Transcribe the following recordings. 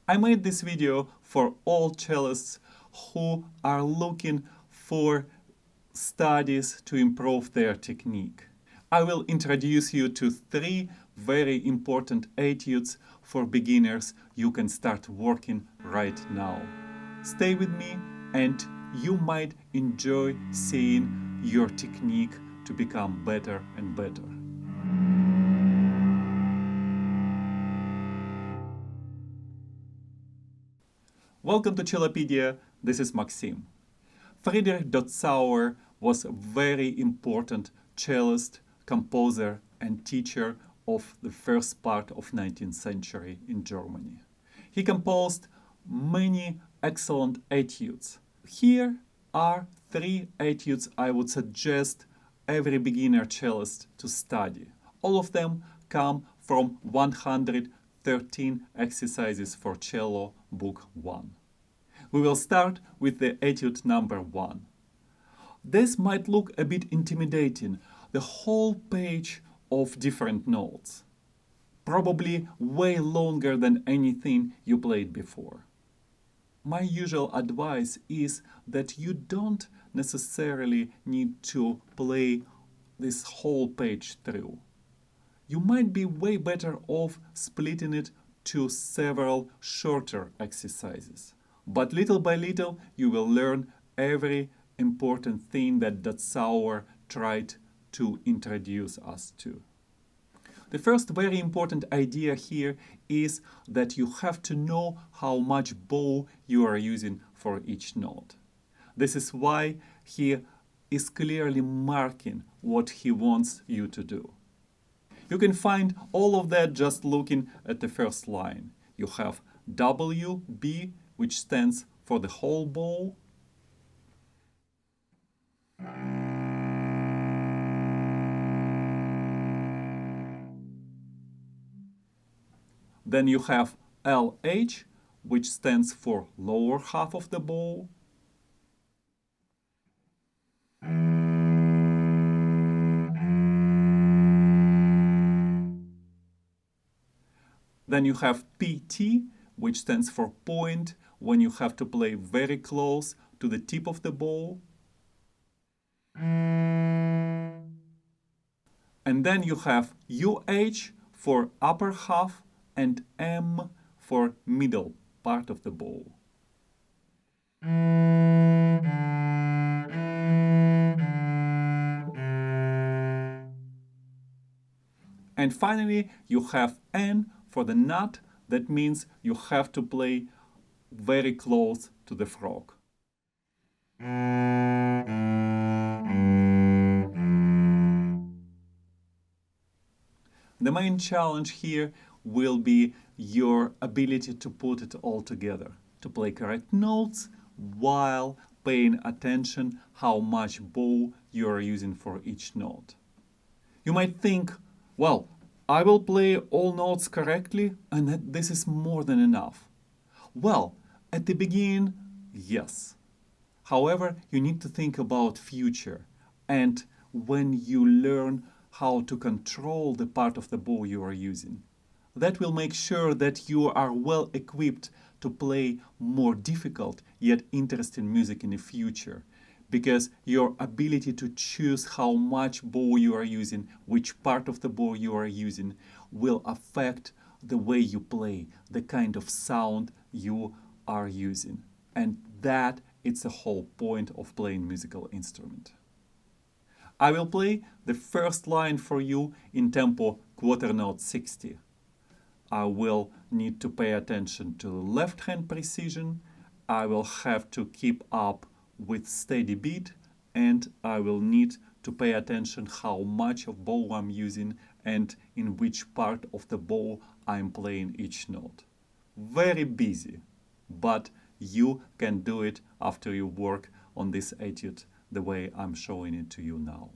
I made this video for all cellists who are looking for studies to improve their technique. I will introduce you to 3 very important etudes for beginners you can start working right now. Stay with me and you might enjoy seeing your technique to become better and better. Welcome to Cellopedia, this is Maxim. Friedrich Dotzauer was a very important cellist, composer, and teacher of the first part of 19th century in Germany. He composed many excellent etudes. Here are 3 etudes I would suggest every beginner cellist to study. All of them come from 113 exercises for cello, book 1. We will start with the etude number 1. This might look a bit intimidating, the whole page of different notes. Probably way longer than anything you played before. My usual advice is that you don't necessarily need to play this whole page through. You might be way better off splitting it to several shorter exercises. But little by little, you will learn every important thing that Dotzauer tried to introduce us to. The first very important idea here is that you have to know how much bow you are using for each note. This is why he is clearly marking what he wants you to do. You can find all of that just looking at the first line. You have W, B, which stands for the whole bow. Then you have LH, which stands for lower half of the bow. Then you have PT, which stands for point, when you have to play very close to the tip of the bow. And then you have UH for upper half and M for middle part of the bow. And finally, you have N for the nut. That means you have to play very close to the frog. The main challenge here will be your ability to put it all together, to play correct notes while paying attention how much bow you are using for each note. You might think, well, I will play all notes correctly and that this is more than enough. Well, at the beginning, yes. However, you need to think about future, and when you learn how to control the part of the bow you are using, that will make sure that you are well equipped to play more difficult yet interesting music in the future, because your ability to choose how much bow you are using, which part of the bow you are using, will affect the way you play, the kind of sound you are using. And that is the whole point of playing musical instrument. I will play the first line for you in tempo quarter note 60. I will need to pay attention to left hand precision. I will have to keep up with steady beat, and I will need to pay attention how much of bow I'm using and in which part of the bow I'm playing each note. Very busy, but you can do it after you work on this etude the way I'm showing it to you now.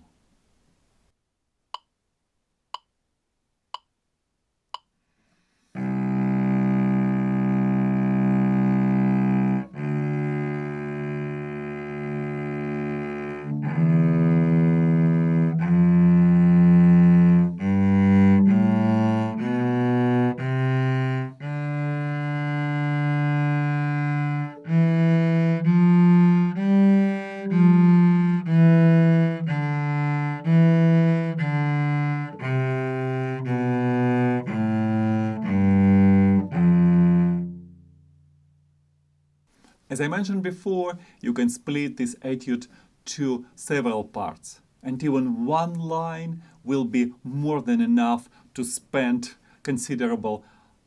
As I mentioned before, you can split this etude to several parts, and even one line will be more than enough to spend considerable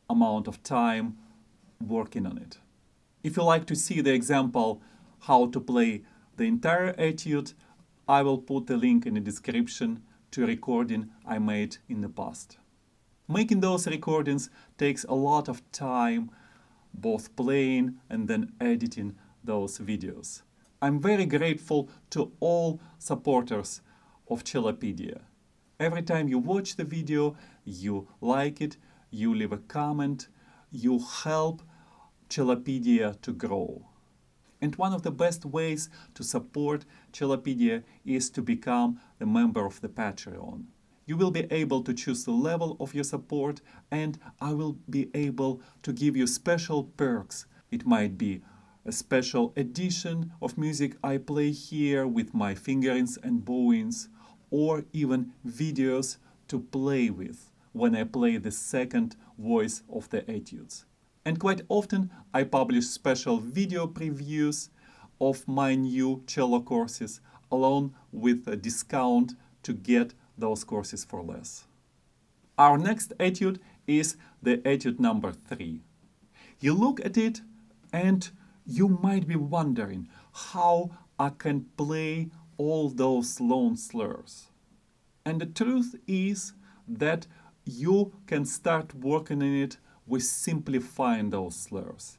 amount of time working on it. If you like to see the example how to play the entire etude, I will put the link in the description to a recording I made in the past. Making those recordings takes a lot of time, both playing and then editing those videos. I'm very grateful to all supporters of Cellopedia. Every time you watch the video, you like it, you leave a comment, you help Cellopedia to grow. And one of the best ways to support Cellopedia is to become a member of the Patreon. You will be able to choose the level of your support, and I will be able to give you special perks. It might be a special edition of music I play here with my fingerings and bowings, or even videos to play with when I play the second voice of the etudes. And quite often I publish special video previews of my new cello courses along with a discount to get those courses for less. Our next etude is the etude number 3. You look at it and you might be wondering how I can play all those long slurs. And the truth is that you can start working on it with simplifying those slurs.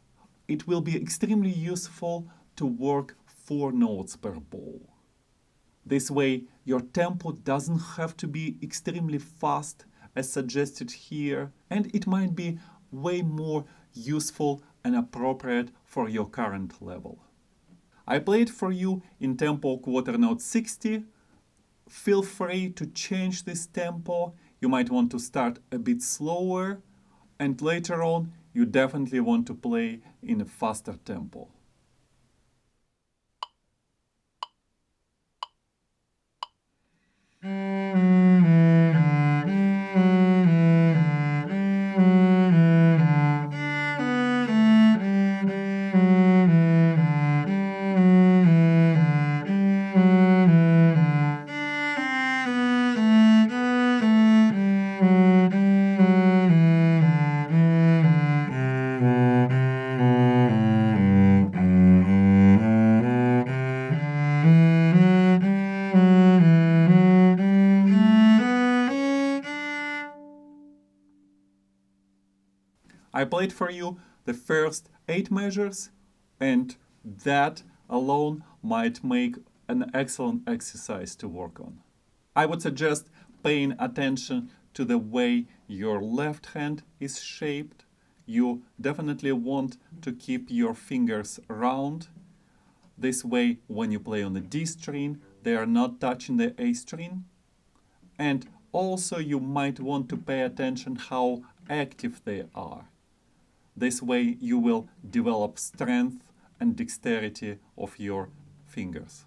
It will be extremely useful to work 4 notes per bow. This way, your tempo doesn't have to be extremely fast as suggested here, and it might be way more useful and appropriate for your current level. I played for you in tempo quarter note 60. Feel free to change this tempo. You might want to start a bit slower, and later on you definitely want to play in a faster tempo. I played for you the first 8 measures, and that alone might make an excellent exercise to work on. I would suggest paying attention to the way your left hand is shaped. You definitely want to keep your fingers round. This way, when you play on the D string, they are not touching the A string. And also you might want to pay attention how active they are. This way you will develop strength and dexterity of your fingers.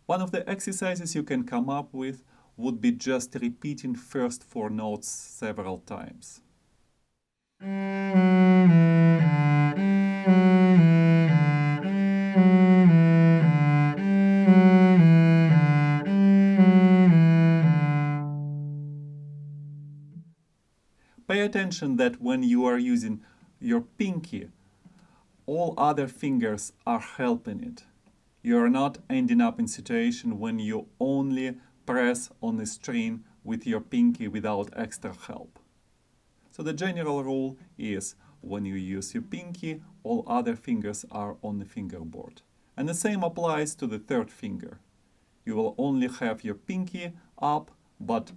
One of the exercises you can come up with would be just repeating first 4 notes several times. Pay attention that when you are using your pinky, all other fingers are helping it. You are not ending up in situation when you only press on the string with your pinky without extra help. So the general rule is when you use your pinky, all other fingers are on the fingerboard. And the same applies to the third finger. You will only have your pinky up, but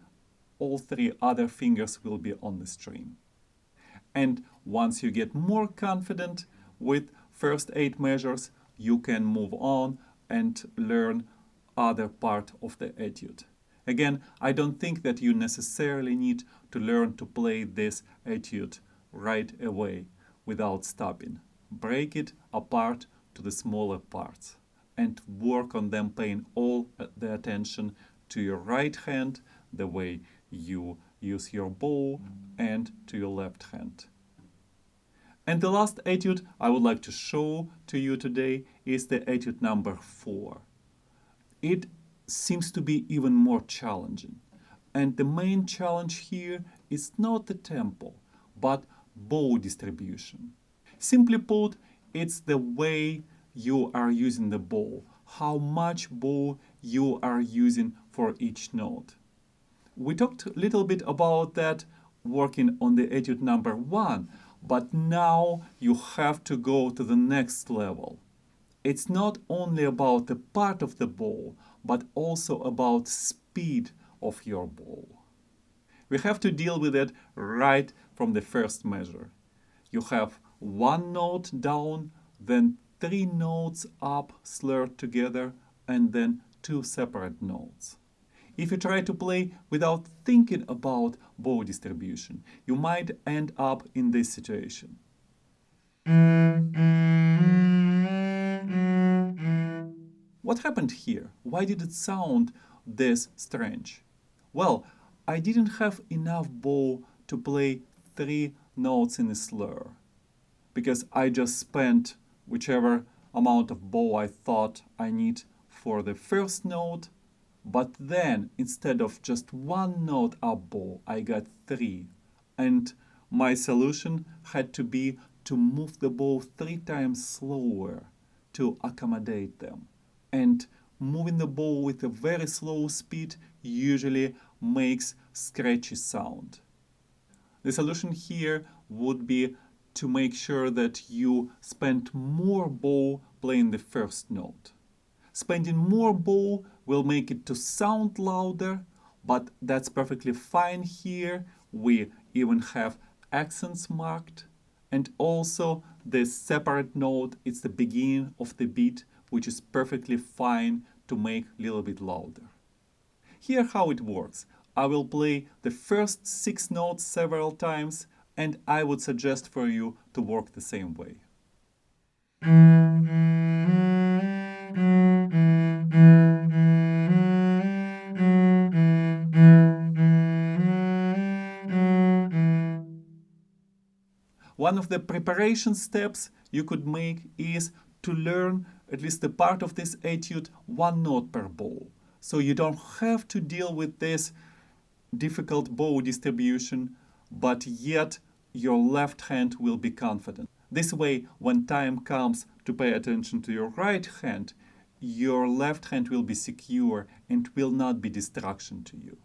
all 3 other fingers will be on the string. And once you get more confident with first 8 measures, you can move on and learn other part of the etude. Again, I don't think that you necessarily need to learn to play this etude right away without stopping. Break it apart to the smaller parts and work on them, paying all the attention to your right hand, the way you use your bow, and to your left hand. And the last etude I would like to show to you today is the etude number 4. It seems to be even more challenging. And the main challenge here is not the tempo, but bow distribution. Simply put, it's the way you are using the bow, how much bow you are using for each note. We talked a little bit about that working on the etude number 1, but now you have to go to the next level. It's not only about the part of the bow, but also about speed of your bow. We have to deal with it right from the first measure. You have one note down, then 3 notes up slurred together, and then 2 separate notes. If you try to play without thinking about bow distribution, you might end up in this situation. What happened here? Why did it sound this strange? Well, I didn't have enough bow to play 3 notes in a slur, because I just spent whichever amount of bow I thought I need for the first note, but then instead of just 1 note up bow, I got 3. And my solution had to be to move the bow 3 times slower to accommodate them. And moving the bow with a very slow speed usually makes scratchy sound. The solution here would be to make sure that you spend more bow playing the first note. Spending more bow will make it to sound louder, but that's perfectly fine here. We even have accents marked. And also the separate note, it's the beginning of the beat, which is perfectly fine to make a little bit louder. Here how it works. I will play the first 6 notes several times, and I would suggest for you to work the same way. One of the preparation steps you could make is to learn at least a part of this etude 1 note per bow. So you don't have to deal with this difficult bow distribution, but yet your left hand will be confident. This way, when time comes to pay attention to your right hand, your left hand will be secure and will not be distraction to you.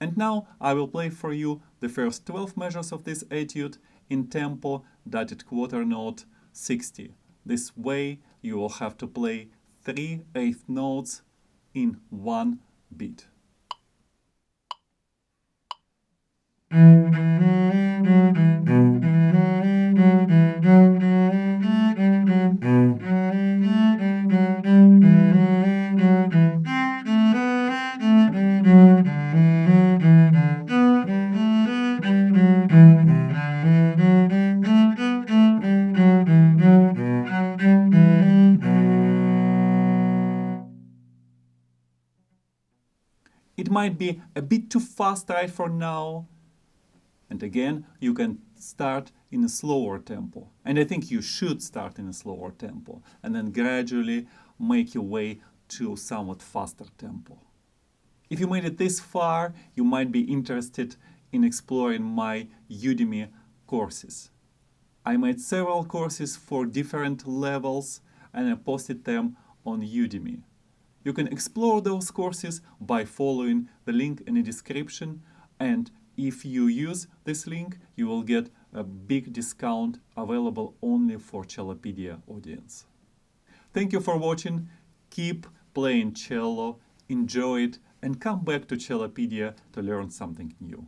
And now I will play for you the first 12 measures of this etude in tempo dotted quarter note 60. This way you will have to play 3 eighth notes in 1 beat. It might be a bit too fast right for now. And again, you can start in a slower tempo. And I think you should start in a slower tempo and then gradually make your way to somewhat faster tempo. If you made it this far, you might be interested in exploring my Udemy courses. I made several courses for different levels and I posted them on Udemy. You can explore those courses by following the link in the description, and if you use this link, you will get a big discount available only for Cellopedia audience. Thank you for watching. Keep playing cello, enjoy it, and come back to Cellopedia to learn something new.